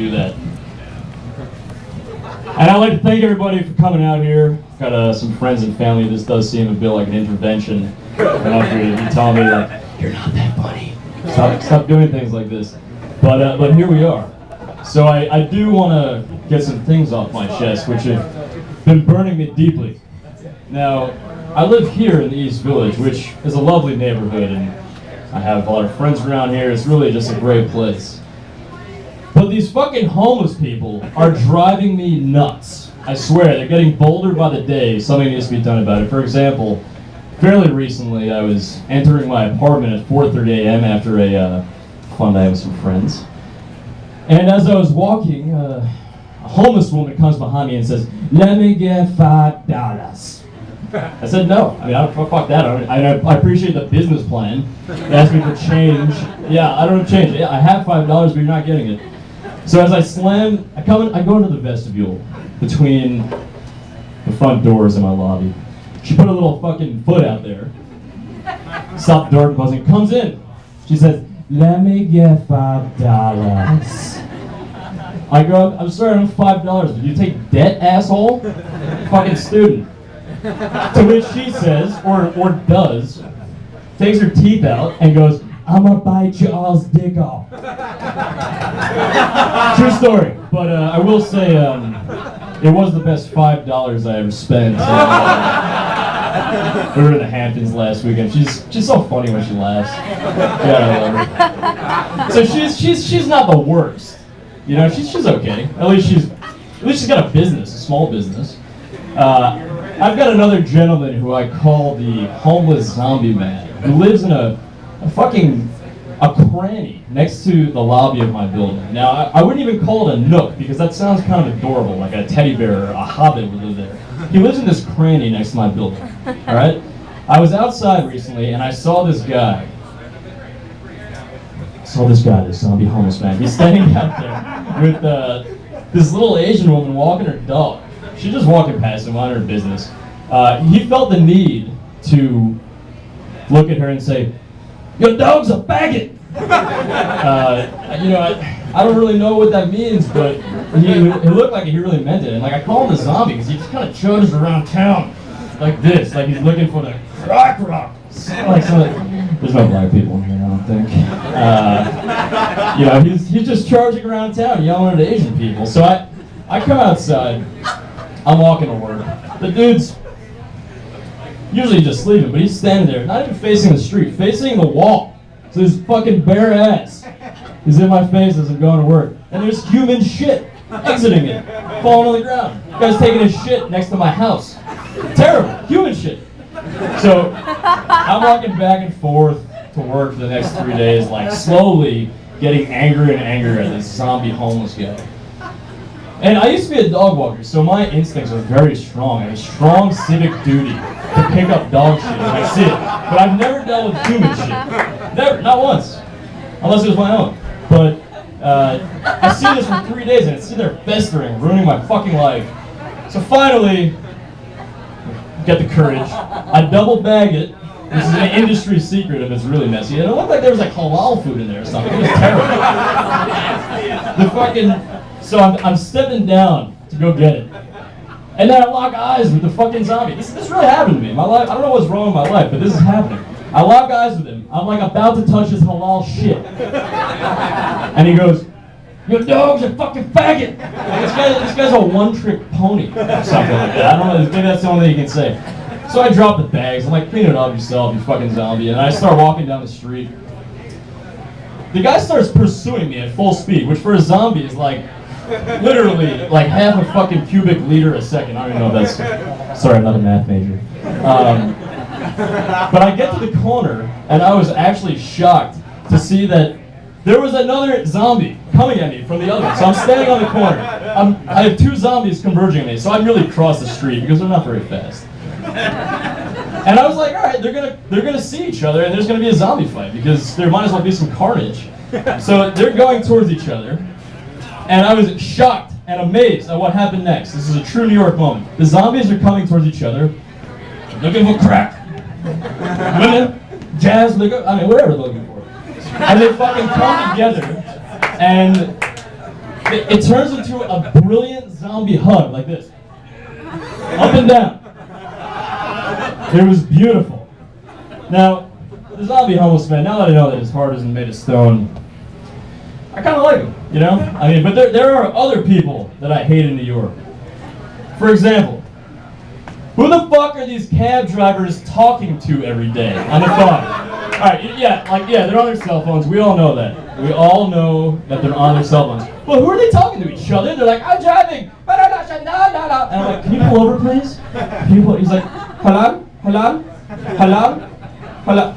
do that. And I'd like to thank everybody for coming out here. Got some friends and family. This does seem a bit like an intervention. You telling me like, you're not that funny. Stop doing things like this. But here we are. So I do want to get some things off my chest, which have been burning me deeply. Now, I live here in the East Village, which is a lovely neighborhood, and I have a lot of friends around here. It's really just a great place. But these fucking homeless people are driving me nuts. I swear, they're getting bolder by the day. Something needs to be done about it. For example, fairly recently, I was entering my apartment at 4:30 a.m. after a fun night with some friends. And as I was walking, a homeless woman comes behind me and says, "Let me get $5. I said, no. I mean, fuck that. I appreciate the business plan. They asked me for change. Yeah, I don't have change. Yeah, I have $5, but you're not getting it. So as I go into the vestibule between the front doors in my lobby. She put a little fucking foot out there. Stopped the door buzzing. Comes in. She says, "Let me get $5. I go, "I'm sorry, I don't have $5. Did you take debt, asshole? Fucking student." To which she says, or does, takes her teeth out and goes, "I'm gonna bite y'all's dick off." True story. But I will say, it was the best $5 I ever spent. We were in the Hamptons last weekend. She's so funny when she laughs. Yeah, I love her. So she's not the worst. You know, she's okay. At least she's got a business, a small business. I've got another gentleman who I call the homeless zombie man, who lives in a cranny next to the lobby of my building. Now, I wouldn't even call it a nook, because that sounds kind of adorable, like a teddy bear or a hobbit would live there. He lives in this cranny next to my building, all right? I was outside recently, and I saw this guy. This zombie homeless man. He's standing out there with this little Asian woman walking her dog. She's just walking past him, minding her business. He felt the need to look at her and say, "Your dog's a faggot!" I don't really know what that means, but he looked like he really meant it. And like, I call him the zombie because he just kind of trudges around town like this, like he's looking for the crack rock. There's no black people in here, I don't think. He's just charging around town, yelling at Asian people. So I come outside. I'm walking to work. The dude's usually just sleeping, but he's standing there, not even facing the street, facing the wall. So his fucking bare ass is in my face as I'm going to work. And there's human shit exiting it, falling on the ground. The guy's taking his shit next to my house. Terrible. Human shit. So I'm walking back and forth to work for the next 3 days, like slowly getting angrier and angrier at this zombie homeless guy. And I used to be a dog walker, so my instincts are very strong. I have a strong civic duty to pick up dog shit when I see it. But I've never dealt with human shit. Never, not once. Unless it was my own. But I see this for 3 days and it's sitting there festering, ruining my fucking life. So finally, get the courage. I double bag it. This is an industry secret if it's really messy. And it looked like there was like halal food in there or something. It was terrible. So I'm stepping down to go get it. And then I lock eyes with the fucking zombie. This really happened to me in my life. I don't know what's wrong with my life, but this is happening. I lock eyes with him. I'm like about to touch his halal shit. And he goes, "Your dog's a fucking faggot." This guy's a one-trick pony or something like that. I don't know, maybe that's the only thing he can say. So I drop the bags. I'm like, "Clean it up yourself, you fucking zombie." And I start walking down the street. The guy starts pursuing me at full speed, which for a zombie is like literally like half a fucking cubic liter a second. I don't even know if that's... Sorry, I'm not a math major. But I get to the corner, and I was actually shocked to see that there was another zombie coming at me from the other. So I'm standing on the corner. I have two zombies converging on me, so I really crossed the street because they're not very fast. And I was like, all right, they're gonna see each other, and there's gonna be a zombie fight because there might as well be some carnage. So they're going towards each other, and I was shocked and amazed at what happened next. This is a true New York moment. The zombies are coming towards each other, looking for crack, women, jazz, liquor, I mean, whatever they're looking for. And they fucking come together, and it turns into a brilliant zombie hug like this. Up and down. It was beautiful. Now, the zombie homeless man, now that I know that his heart isn't made of stone, I kind of like him, you know? I mean, but there are other people that I hate in New York. For example, who the fuck are these cab drivers talking to every day on the phone? Alright, yeah, they're on their cell phones. We all know that. We all know that they're on their cell phones. But who are they talking to each other? They're like, I'm driving. And I'm like, can you pull over, please? Can you pull? He's like, hello? Hello? Hello? Hello?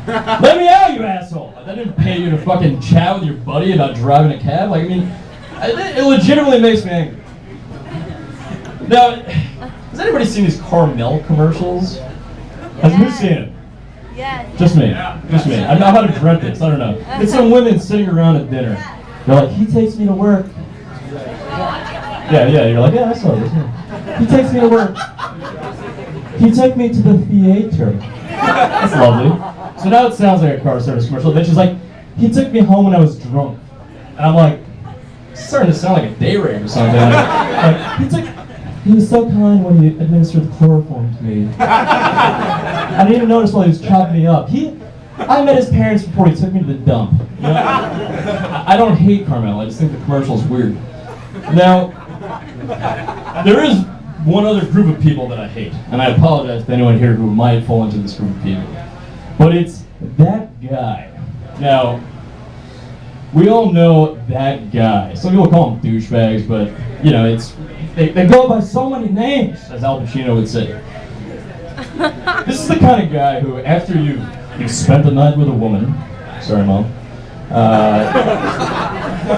Let me out, you asshole! I didn't pay you to fucking chat with your buddy about driving a cab. Like, I mean, it legitimately makes me angry. Now, has anybody seen these Carmel commercials? Has who seen it? Yes. Just me. Just me. I might have dreamt this. I don't know. It's some women sitting around at dinner. They're like, he takes me to work. Yeah, you're like, yeah, I saw this. Yeah. He takes me to work. He took me to the theater. That's lovely. So now it sounds like a car service commercial. Then she's like, he took me home when I was drunk. And I'm like, it's starting to sound like a day rate or something. He was so kind when he administered chloroform to me. I didn't even notice while he was chopping me up. I met his parents before he took me to the dump. You know? I don't hate Carmel, I just think the commercial's weird. Now, there is one other group of people that I hate, and I apologize to anyone here who might fall into this group of people. But it's that guy. Now, we all know that guy. Some people call him douchebags, but you know, they go by so many names, as Al Pacino would say. This is the kind of guy who, after you've spent the night with a woman, sorry mom,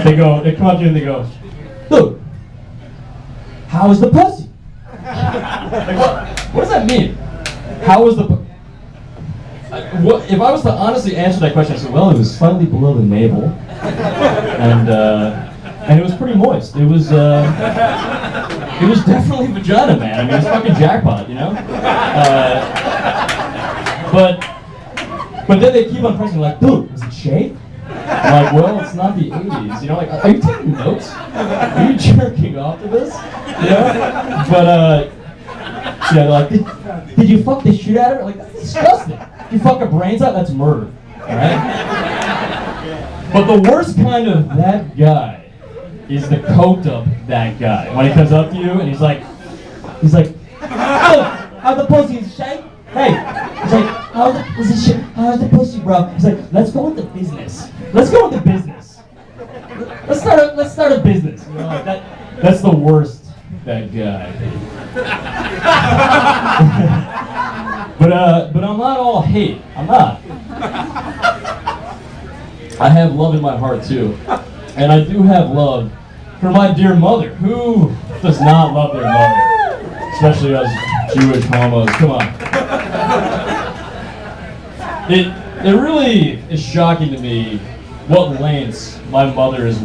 they come up to you and they go, dude, how was the pussy? Like, what does that mean? How was the if I was to honestly answer that question, I said, well, it was slightly below the navel, and it was pretty moist. It was definitely vagina, man. I mean, it's fucking jackpot, you know? But then they keep on pressing, like, dude, was it shaved? I'm like, well, it's not the 80s, you know? Like, are you taking notes? Are you jerking off to this? You know? But, yeah, they're like, did you fuck the shit out of her? Like, that's disgusting. If you fuck her brains out, that's murder, alright? But the worst kind of that guy is the coked up that guy. When he comes up to you and he's like, oh, how's the pussy shake? Hey, he's like, how's the pussy, bro? He's like, let's go into business. Let's go into business. Let's start a business. You know, like that's the worst, that guy. But I'm not all hate. I'm not. I have love in my heart too. And I do have love for my dear mother. Who does not love their mother? Especially us Jewish homos. Come on. It really is shocking to me what lengths my mother is